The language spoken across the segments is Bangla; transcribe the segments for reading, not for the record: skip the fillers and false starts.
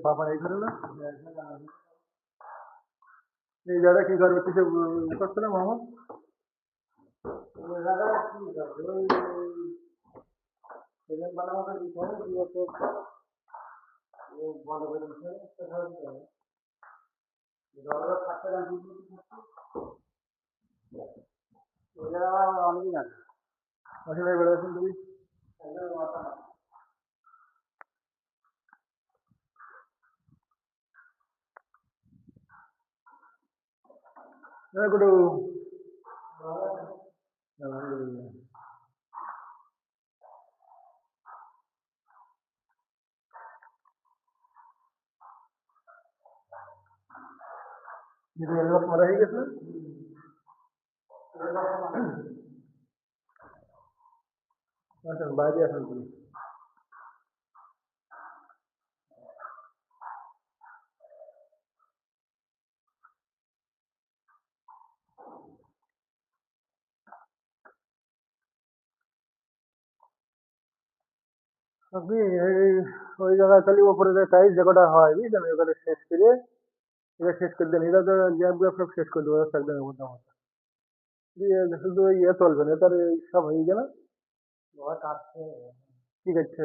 पापा नहीं करे ना ये ज्यादा की घर में किसे करते ना मामा बनाओ कर दिखा ये तो वो बंद कर दिखा तो घर में घर खाते रहते ये ऑनलाइन है अच्छा नहीं बड़ा सुन तुम मैं गुडू alhamdulillah itu yang lepas marah gitu macam bahagia sangat আপনি ওই জায়গায় খালি উপরে যে টাইলস যেটা হয় বুঝলেন ওখানে শেষ করে এটা শেষ করে দেন এটা তো গ্যাপ গ্যাপ সব শেষ করে দেবো একদিনের মধ্যে আমার দিয়ে শুধু ইয়ে চলবে না তার সব হয়ে গেল ঠিক আছে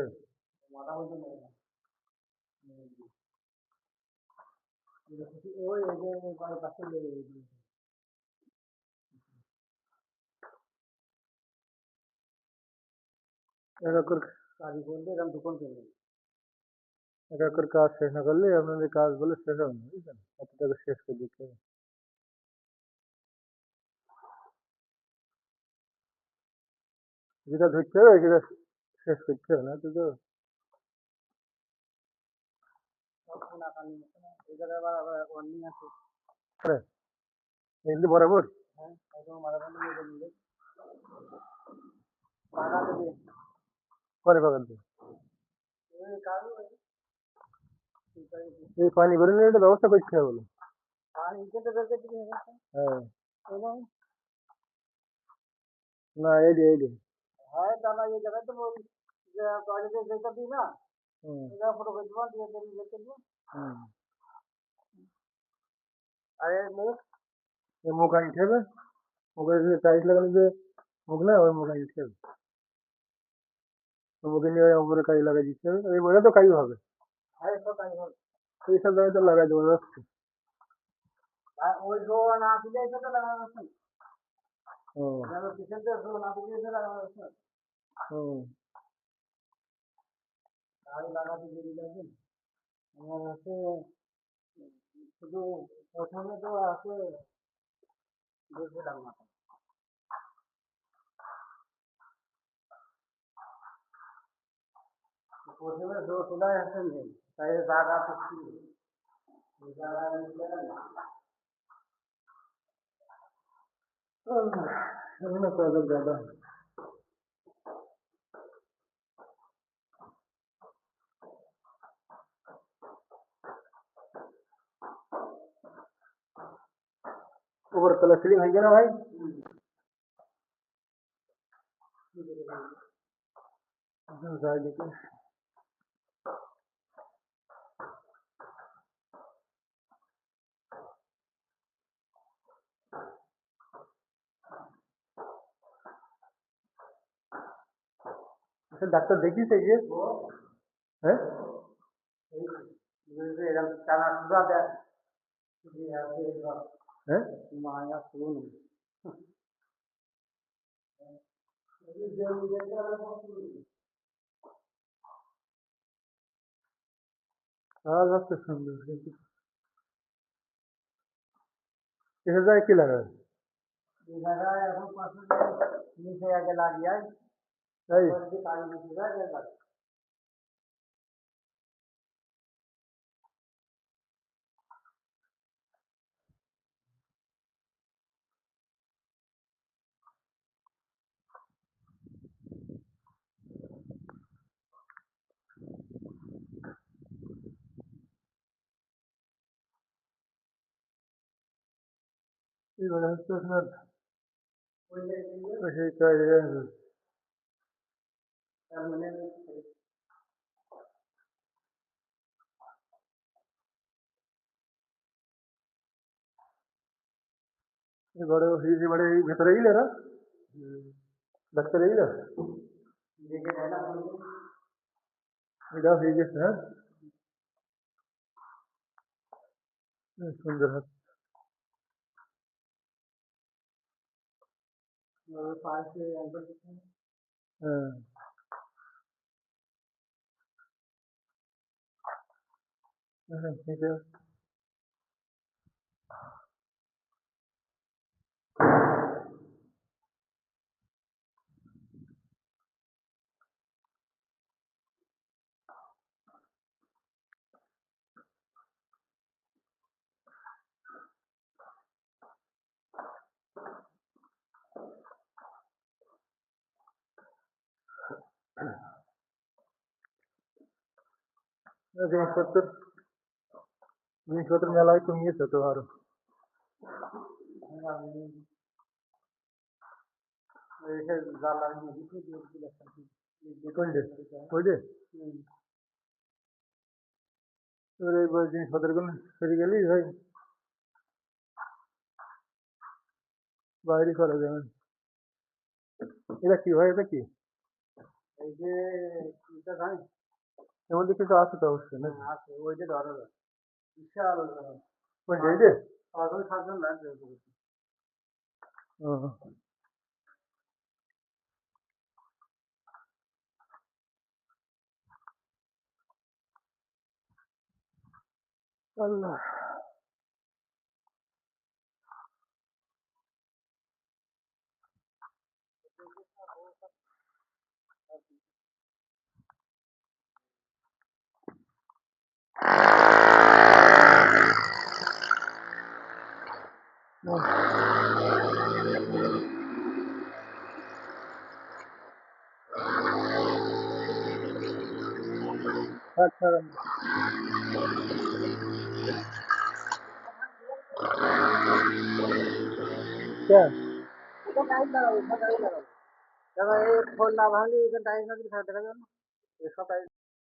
ওই পাশে এরকম কাজ করলে এরকম দোকান চলবে এরকম কাজ শেষ না করলে আপনাদের কাজগুলো শেষ হবে না বুঝলেন এত টাকা শেষ করে দিতে হবে যেটা ধরতে হবে সেটা শেষ করতে হবে না তো তো এগুলি বরাবর পরে পাকাতে এই পানি বেরোনোর একটা ব্যবস্থা করতে হবে বলো হ্যাঁ না এই যে মুখ আনতে হবে মুখে যে টাইলস লাগানো যে মুখ না ওই মুখ আনতে হবে মুখে নিয়ে উপরে কাজ লাগাই দিতে হবে এই বলে তো কাজ হবে এই সব জায়গায় তো লাগাই দেবো যাচ্ছে শুধু প্রথমে তো আছে বুঝলাম না প্রথমে চলে আসেন তাই জায়গা তো জায়গা কত জায়গা ऊपर कलर सीलिंग है ना भाई देखिए ডাক্তার দেখিয়েছে গিয়ে হ্যাঁ হ্যাঁ মায়া শুনুন আজ আপনি সুন্দর কিন্তু এসে যায় কি লাগায় এখন 5 নিচে আগে লাগিয়ে তাই এবারে হচ্ছে আপনার সেই কাজে এবারে এবারে এই ভেতরে গেলে না ডাক্তার গেলে এটা হয়ে গেছে হ্যাঁ সুন্দর হাত হ্যাঁ হ্যাঁ ঠিক আছে জিনিসপত্র জিনিসপত্র মেলায় কমিয়েছে তো আরো কোনটে ওইটে এবারে এই জিনিসপত্রগুলো সেরে গেলেই ভাই বাইরে করা যাবে এটা কি ভাই এটা কি এর মধ্যে কিছু আছে তো অবশ্যই না কোনটে এইটে ও আল্লাহ अच्छा क्या টাইলস লাগাবো টাইলস লাগাবো। এবার এই ফোন না ভাঙলে এখানে টাইলস না দিলে দেখা যাবে না। এসব টাইলস